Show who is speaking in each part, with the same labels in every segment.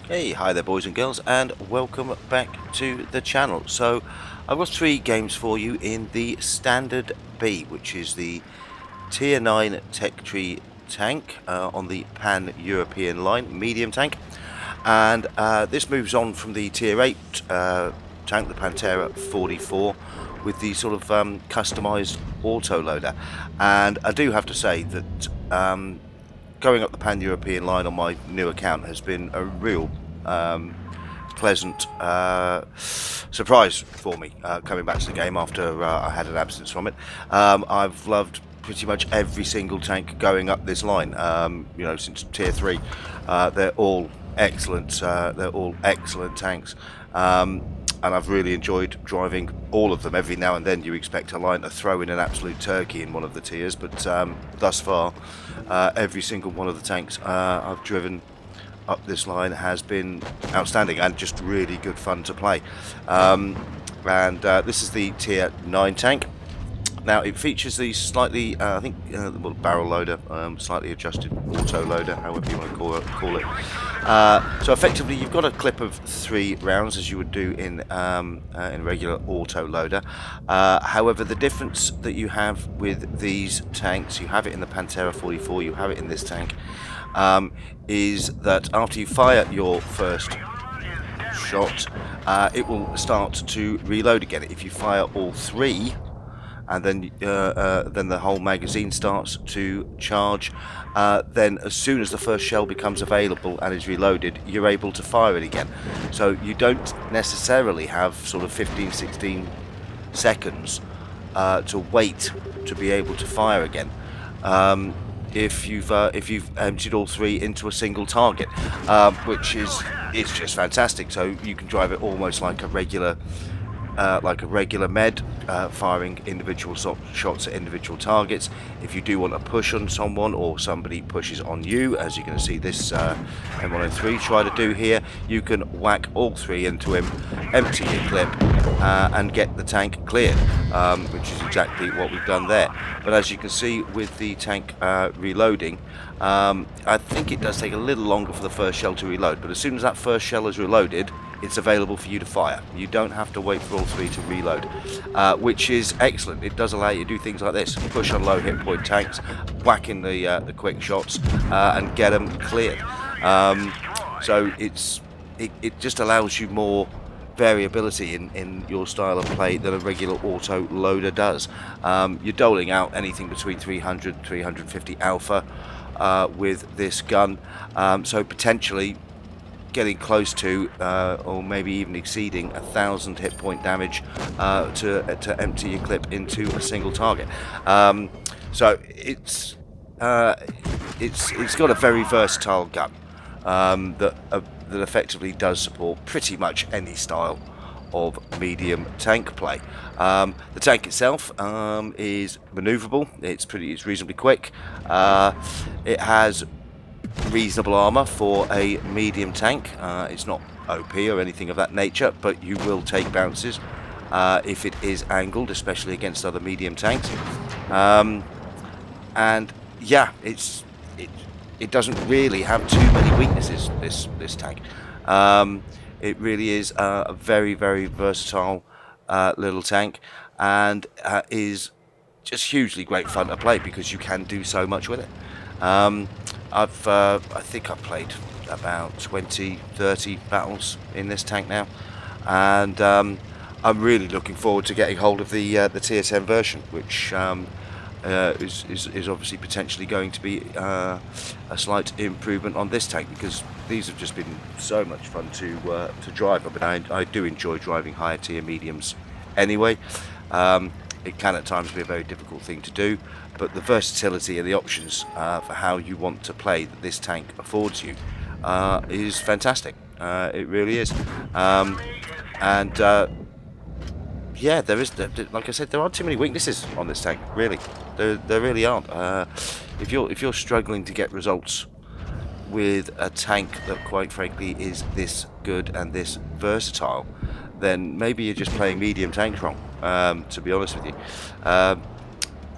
Speaker 1: Hey, hi there boys and girls, and welcome back to the channel. So I've got three games for you in the Standard B, which is the Tier 9 Tech Tree tank on the Pan-European line, medium tank. And this moves on from the Tier 8 tank, the Pantera 44, with the sort of customised auto loader. And I do have to say that going up the Pan-European line on my new account has been a real pleasant surprise for me coming back to the game after I had an absence from it. I've loved pretty much every single tank going up this line, you know, since Tier 3. They're all excellent. They're all excellent tanks. And I've really enjoyed driving all of them. Every now and then you expect a line to throw in an absolute turkey in one of the tiers, but thus far every single one of the tanks I've driven up this line has been outstanding and just really good fun to play. This is the Tier 9 tank. Now it features the slightly, I think, barrel loader, slightly adjusted auto loader, however you want to call it. So effectively, you've got a clip of 3 rounds as you would do in regular auto loader. However, the difference that you have with these tanks, you have it in the Pantera 44, you have it in this tank, is that after you fire your first shot, it will start to reload again. If you fire all 3, and then the whole magazine starts to charge, then as soon as the first shell becomes available and is reloaded, you're able to fire it again. So you don't necessarily have sort of 15-16 seconds to wait to be able to fire again. If you've emptied all 3 into a single target, which is just fantastic. So you can drive it almost like a regular med, firing individual shots at individual targets. If you do want to push on someone or somebody pushes on you, as you're going to see this M103 try to do here, you can whack all 3 into him, empty your clip, and get the tank cleared, which is exactly what we've done there. But as you can see with the tank reloading, I think it does take a little longer for the first shell to reload, but as soon as that first shell is reloaded, it's available for you to fire. You don't have to wait for all 3 to reload, which is excellent. It does allow you to do things like this: push on low hit point tanks, whack in the quick shots, and get them cleared. So it just allows you more variability in your style of play than a regular auto loader does. You're doling out anything between 300 350 alpha with this gun, so potentially getting close to or maybe even exceeding 1,000 hit point damage to empty your clip into a single target. So it's got a very versatile gun that effectively does support pretty much any style of medium tank play. The tank itself is maneuverable. It's reasonably quick. It has reasonable armor for a medium tank. It's not OP or anything of that nature, but you will take bounces if it is angled, especially against other medium tanks. And yeah, it doesn't really have too many weaknesses, this tank. It really is a very, very versatile little tank, and is just hugely great fun to play because you can do so much with it. I think I've played about 20-30 battles in this tank now, and I'm really looking forward to getting hold of the Tier 10 version, which is obviously potentially going to be a slight improvement on this tank, because these have just been so much fun to drive. I mean, I do enjoy driving higher tier mediums anyway. It can at times be a very difficult thing to do, but the versatility and the options for how you want to play that this tank affords you is fantastic. It really is. Yeah, like I said, there aren't too many weaknesses on this tank. Really, there really aren't. If you're struggling to get results with a tank that, quite frankly, is this good and this versatile, then maybe you're just playing medium tanks wrong. To be honest with you,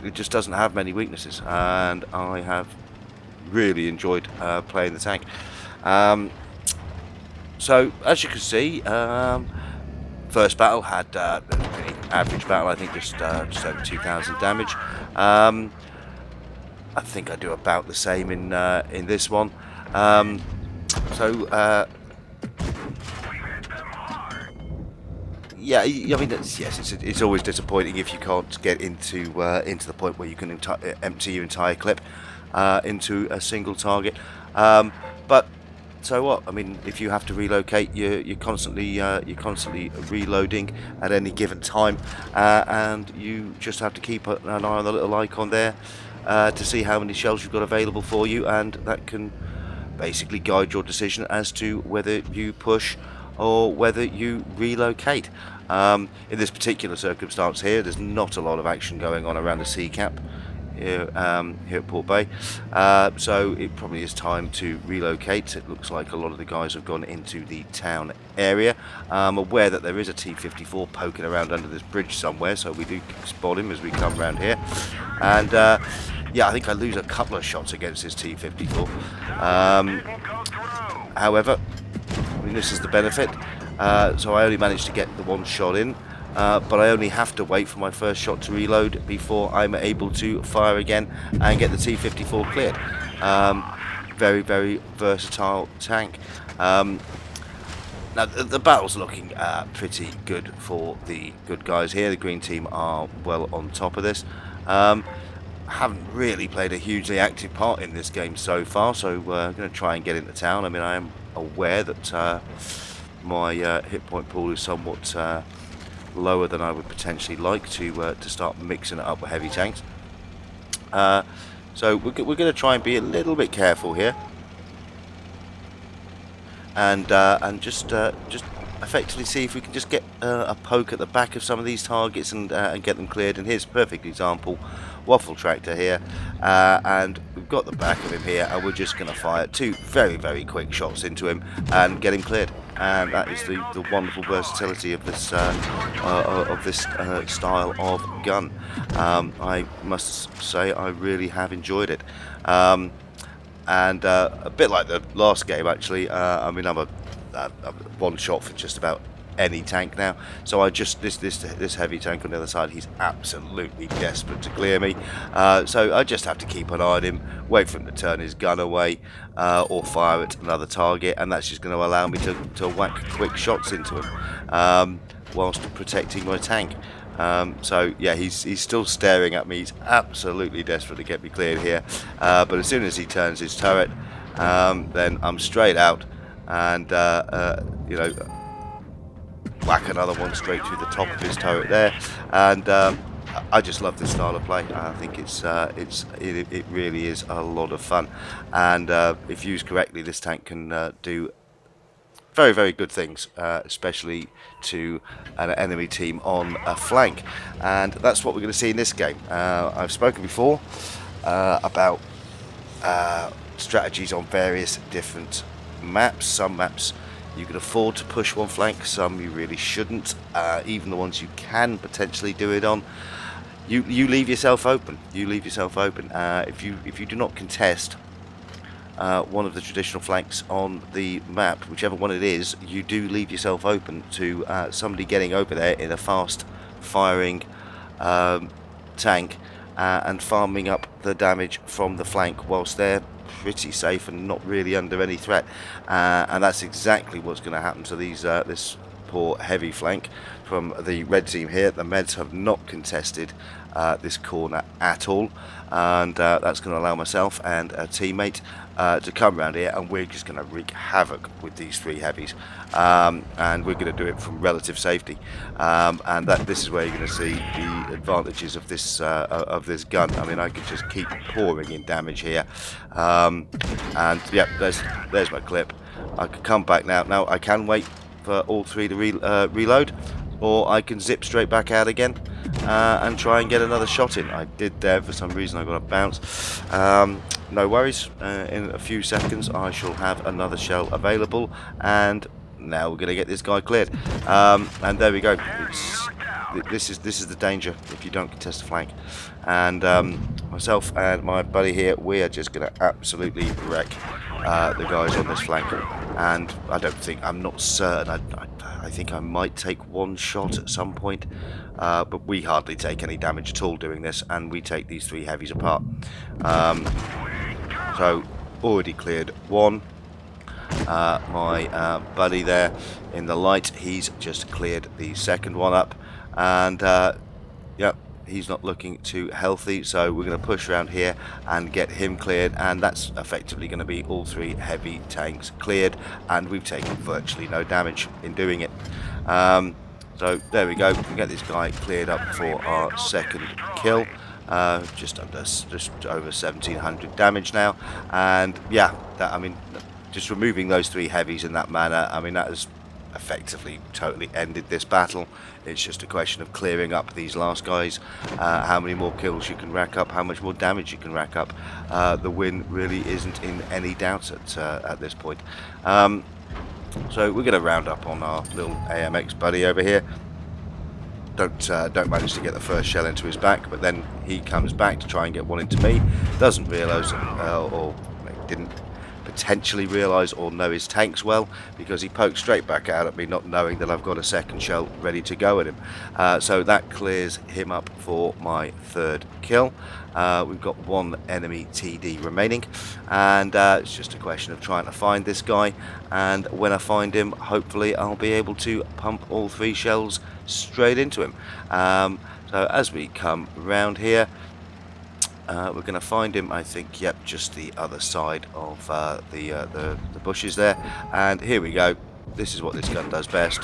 Speaker 1: it just doesn't have many weaknesses, and I have really enjoyed playing the tank. So as you can see, first battle had a pretty average battle. I think just over 2,000 damage. I think I do about the same in this one. So yeah, I mean, yes, it's always disappointing if you can't get into the point where you can empty your entire clip into a single target. But so what? I mean, if you have to relocate, you're constantly reloading at any given time, and you just have to keep an eye on the little icon there to see how many shells you've got available for you, and that can basically guide your decision as to whether you push or whether you relocate. In this particular circumstance here, there's not a lot of action going on around the sea cap here at Port Bay, so it probably is time to relocate. It looks like a lot of the guys have gone into the town area. I'm aware that there is a T-54 poking around under this bridge somewhere, so we do spot him as we come around here. And yeah, I think I lose a couple of shots against this T-54. However, I mean, this is the benefit. So I only managed to get the one shot in, but I only have to wait for my first shot to reload before I'm able to fire again and get the T-54 cleared. Very, very versatile tank. Now the battle's looking pretty good for the good guys here. The green team are well on top of this. Haven't really played a hugely active part in this game so far, so I'm going to try and get into town. I mean, I am aware that my hit point pool is somewhat lower than I would potentially like to start mixing it up with heavy tanks. So we're going to try and be a little bit careful here, and just effectively see if we can just get a poke at the back of some of these targets and get them cleared. And here's a perfect example. Waffle tractor here, and we've got the back of him here, and we're just going to fire two very, very quick shots into him and get him cleared. And that is the wonderful versatility of this style of gun. I must say I really have enjoyed it, and a bit like the last game actually. I mean, I'm a one shot for just about any tank now, so I just this heavy tank on the other side, he's absolutely desperate to clear me, so I just have to keep an eye on him, wait for him to turn his gun away or fire at another target, and that's just going to allow me to whack quick shots into him whilst protecting my tank. So yeah, he's still staring at me. He's absolutely desperate to get me cleared here, but as soon as he turns his turret, then I'm straight out and you know, whack another one straight through the top of his turret there. And I just love this style of play. I think it really is a lot of fun, and if used correctly, this tank can do very, very good things, especially to an enemy team on a flank, and that's what we're going to see in this game. I've spoken before about strategies on various different maps. Some maps you can afford to push one flank, some you really shouldn't. Even the ones you can potentially do it on, you leave yourself open. You leave yourself open. If you do not contest one of the traditional flanks on the map, whichever one it is, you do leave yourself open to somebody getting over there in a fast firing tank and farming up the damage from the flank whilst they're pretty safe and not really under any threat, and that's exactly what's going to happen to these this poor heavy flank from the red team here. The Meds have not contested this corner at all, and that's going to allow myself and a teammate to come around here, and we're just going to wreak havoc with these three heavies, and we're going to do it from relative safety, and this is where you're going to see the advantages of this gun. I mean, I could just keep pouring in damage here, and yeah, there's my clip. I could come back now. Now I can wait for all three to reload, or I can zip straight back out again and try and get another shot in. I did there, for some reason I got a bounce. No worries, in a few seconds I shall have another shell available, and now we're going to get this guy cleared. And there we go. This is the danger if you don't contest the flank. And myself and my buddy here, we are just going to absolutely wreck the guys on this flank. And I'm not certain, I think I might take one shot at some point, but we hardly take any damage at all doing this, and we take these 3 heavies apart. So already cleared one. My buddy there in the light, he's just cleared the second one up, and yep, he's not looking too healthy, so we're going to push around here and get him cleared, and that's effectively going to be all 3 heavy tanks cleared, and we've taken virtually no damage in doing it. So there we go, we get this guy cleared up for our second kill. Just over 1700 damage now, and yeah, I mean, just removing those 3 heavies in that manner, I mean, that has effectively totally ended this battle. It's just a question of clearing up these last guys, how many more kills you can rack up, how much more damage you can rack up. The win really isn't in any doubt at this point. So we're going to round up on our little AMX buddy over here. Don't manage to get the first shell into his back, but then he comes back to try and get one into me. Doesn't realise, or didn't potentially realise or know his tanks well, because he poked straight back out at me, not knowing that I've got a second shell ready to go at him. So that clears him up for my 3rd kill. We've got 1 enemy TD remaining, and it's just a question of trying to find this guy, and when I find him, hopefully I'll be able to pump all 3 shells straight into him. So as we come round here, we're going to find him, I think, yep, just the other side of the bushes there. And here we go. This is what this gun does best.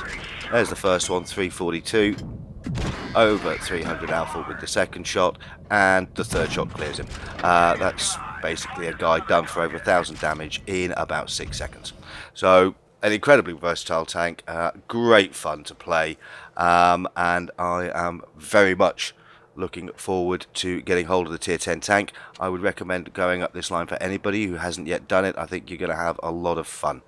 Speaker 1: There's the first one, 342. Over 300 alpha with the second shot, and the 3rd shot clears him. That's basically a guy done for over 1000 damage in about 6 seconds. So an incredibly versatile tank, great fun to play, and I am very much looking forward to getting hold of the tier 10 tank. I would recommend going up this line for anybody who hasn't yet done it. I think you're going to have a lot of fun.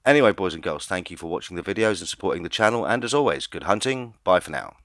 Speaker 1: Anyway, boys and girls, thank you for watching the videos and supporting the channel, and as always, good hunting. Bye for now.